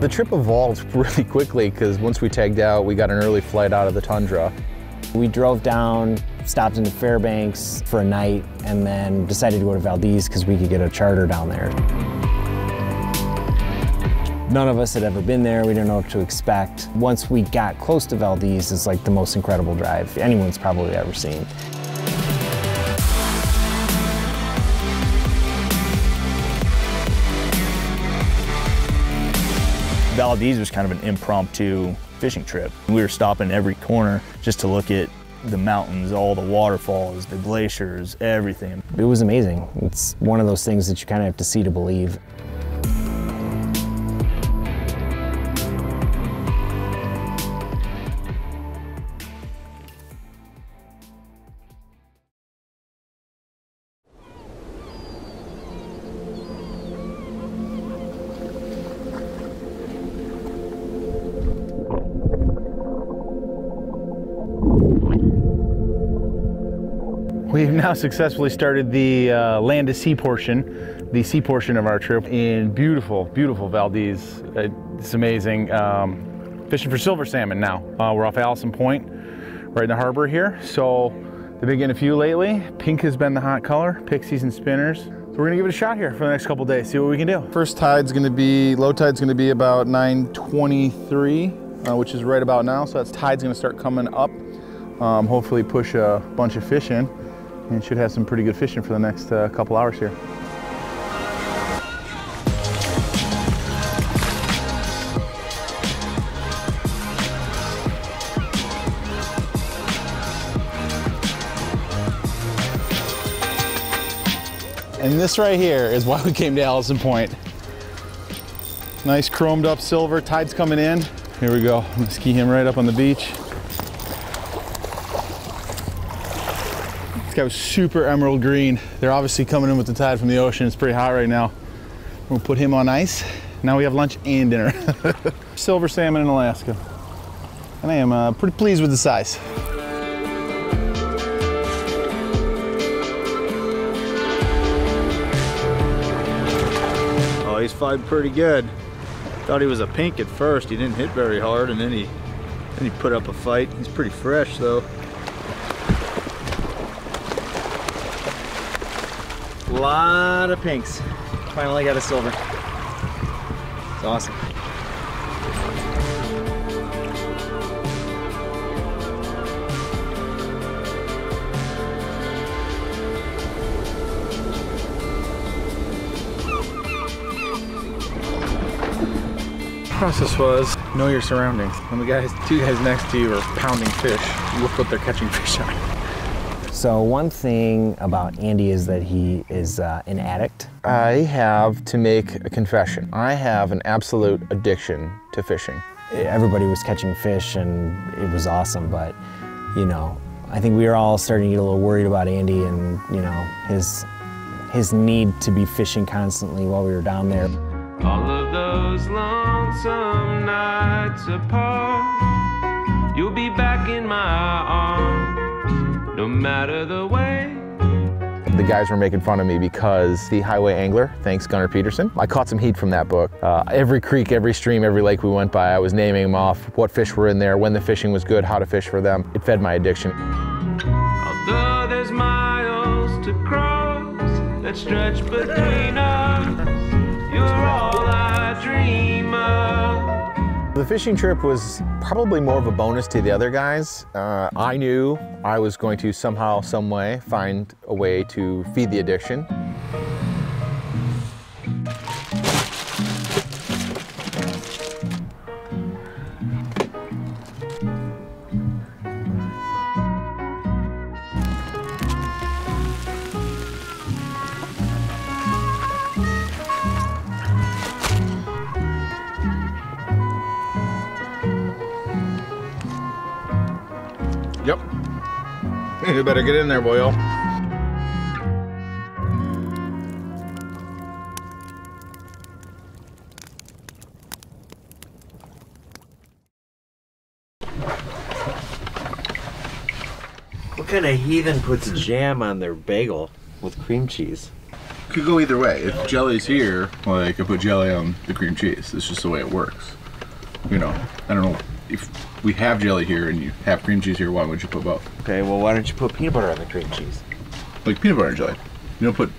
The trip evolved really quickly because once we tagged out, we got an early flight out of the tundra. We drove down, stopped into Fairbanks for a night, and then decided to go to Valdez because we could get a charter down there. None of us had ever been there. We didn't know what to expect. Once we got close to Valdez, it's like the most incredible drive anyone's probably ever seen. Valdez was kind of an impromptu fishing trip. We were stopping every corner just to look at the mountains, all the waterfalls, the glaciers, everything. It was amazing. It's one of those things that you kind of have to see to believe. We've now successfully started the land to sea portion, the sea portion of our trip in beautiful, beautiful Valdez. It's amazing. Fishing for silver salmon now. We're off Alaskan Point, right in the harbor here. So they've been getting a few lately. Pink has been the hot color, pixies and spinners. So we're gonna give it a shot here for the next couple days, see what we can do. First tide's gonna be, low tide's gonna be about 9:23, which is right about now. So that's tide's gonna start coming up. Hopefully push a bunch of fish in. And should have some pretty good fishing for the next couple hours here. And this right here is why we came to Alaskan Point. Nice chromed up silver, tide's coming in. Here we go, I'm gonna ski him right up on the beach. This guy was super emerald green. They're obviously coming in with the tide from the ocean. It's pretty hot right now. We'll put him on ice. Now we have lunch and dinner. Silver salmon in Alaska. And I am pretty pleased with the size. Oh, he's fighting pretty good. Thought he was a pink at first. He didn't hit very hard, and then he put up a fight. He's pretty fresh though. A lot of pinks. Finally got a silver. It's awesome. Process was know your surroundings. When the two guys next to you are pounding fish, look what they're catching fish on. So one thing about Andy is that he is an addict. I have to make a confession. I have an absolute addiction to fishing. Everybody was catching fish and it was awesome, but you know, I think we were all starting to get a little worried about Andy and you know, his need to be fishing constantly while we were down there. All of those lonesome nights apart, you'll be back in my arms, no matter the way. The guys were making fun of me because the highway angler, thanks Gunnar Peterson, I caught some heat from that book. Every creek, every stream, every lake we went by, I was naming them off, what fish were in there, when the fishing was good, how to fish for them. It fed my addiction. Although there's miles to cross that stretch between us, you're all I dream of. The fishing trip was probably more of a bonus to the other guys. I knew I was going to somehow, some way, find a way to feed the addiction. Yep. You better get in there, boyo. What kind of heathen puts jam on their bagel with cream cheese? could go either way. If jelly's here, like I put jelly on the cream cheese. It's just the way it works. You know, I don't know if we have jelly here and you have cream cheese here. Why would you put both? Okay, well, why don't you put peanut butter on the cream cheese? Like peanut butter and jelly. You don't put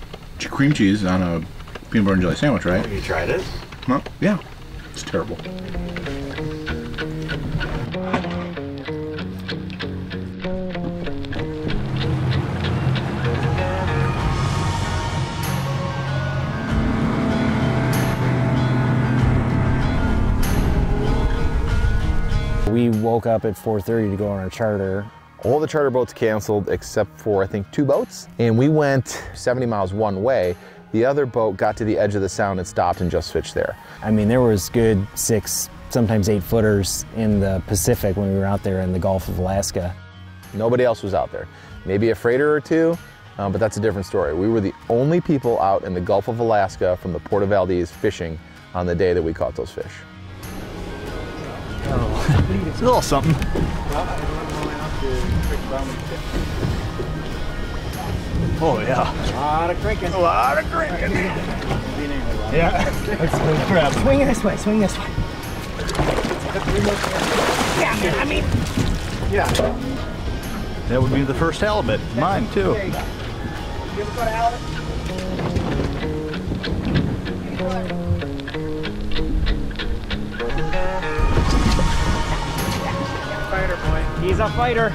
cream cheese on a peanut butter and jelly sandwich, right? Have you tried it? Well, yeah, it's terrible. We woke up at 4:30 to go on our charter. All the charter boats canceled except for, I think, 2 boats. And we went 70 miles one way. The other boat got to the edge of the sound and stopped and just fished there. I mean, there was good 6, sometimes 8 footers in the Pacific when we were out there in the Gulf of Alaska. Nobody else was out there. Maybe a freighter or two, but that's a different story. We were the only people out in the Gulf of Alaska from the Port of Valdez fishing on the day that we caught those fish. It's a little something. Oh yeah. A lot of cranking. A lot of cranking. Yeah. Swing this way, swing this way. Yeah, man, I mean. Yeah. That would be the first halibut. Mine too. There you go. You ever got a halibut? Fighter boy. He's a fighter.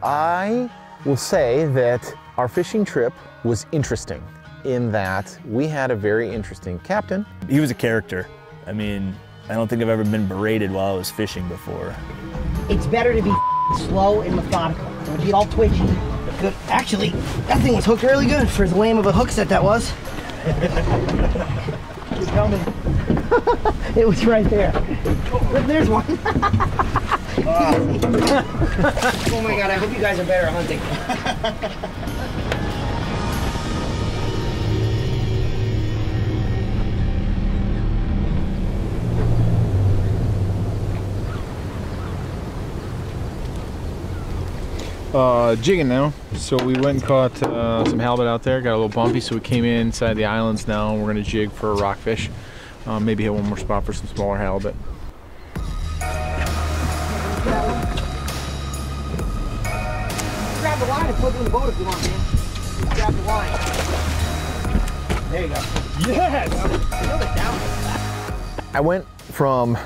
I will say that our fishing trip was interesting in that we had a very interesting captain. He was a character. I mean, I don't think I've ever been berated while I was fishing before. It's better to be slow and methodical. Don't get all twitchy. Good. Actually, that thing was hooked really good for as lame of a hook set that was. Keep coming. It was right there. Oh, there's one. Oh my God, I hope you guys are better at hunting. Jigging now. So we went and caught some halibut out there. Got a little bumpy, so we came inside the islands now. And we're gonna jig for a rockfish. Maybe hit one more spot for some smaller halibut. Grab the line and put it in the boat if you want, man. Just grab the line. There you go. Yes! I went from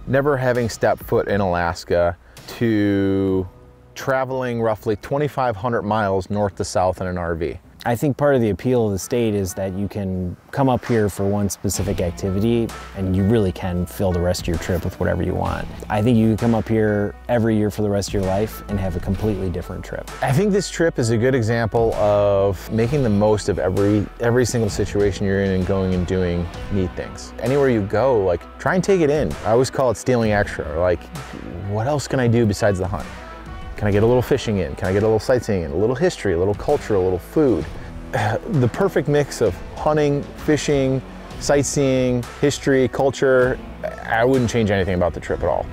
never having stepped foot in Alaska to traveling roughly 2,500 miles north to south in an RV. I think part of the appeal of the state is that you can come up here for one specific activity and you really can fill the rest of your trip with whatever you want. I think you can come up here every year for the rest of your life and have a completely different trip. I think this trip is a good example of making the most of every single situation you're in and going and doing neat things. Anywhere you go, like, try and take it in. I always call it stealing extra. Like, what else can I do besides the hunt? Can I get a little fishing in? Can I get a little sightseeing in? A little history, a little culture, a little food. The perfect mix of hunting, fishing, sightseeing, history, culture. I wouldn't change anything about the trip at all.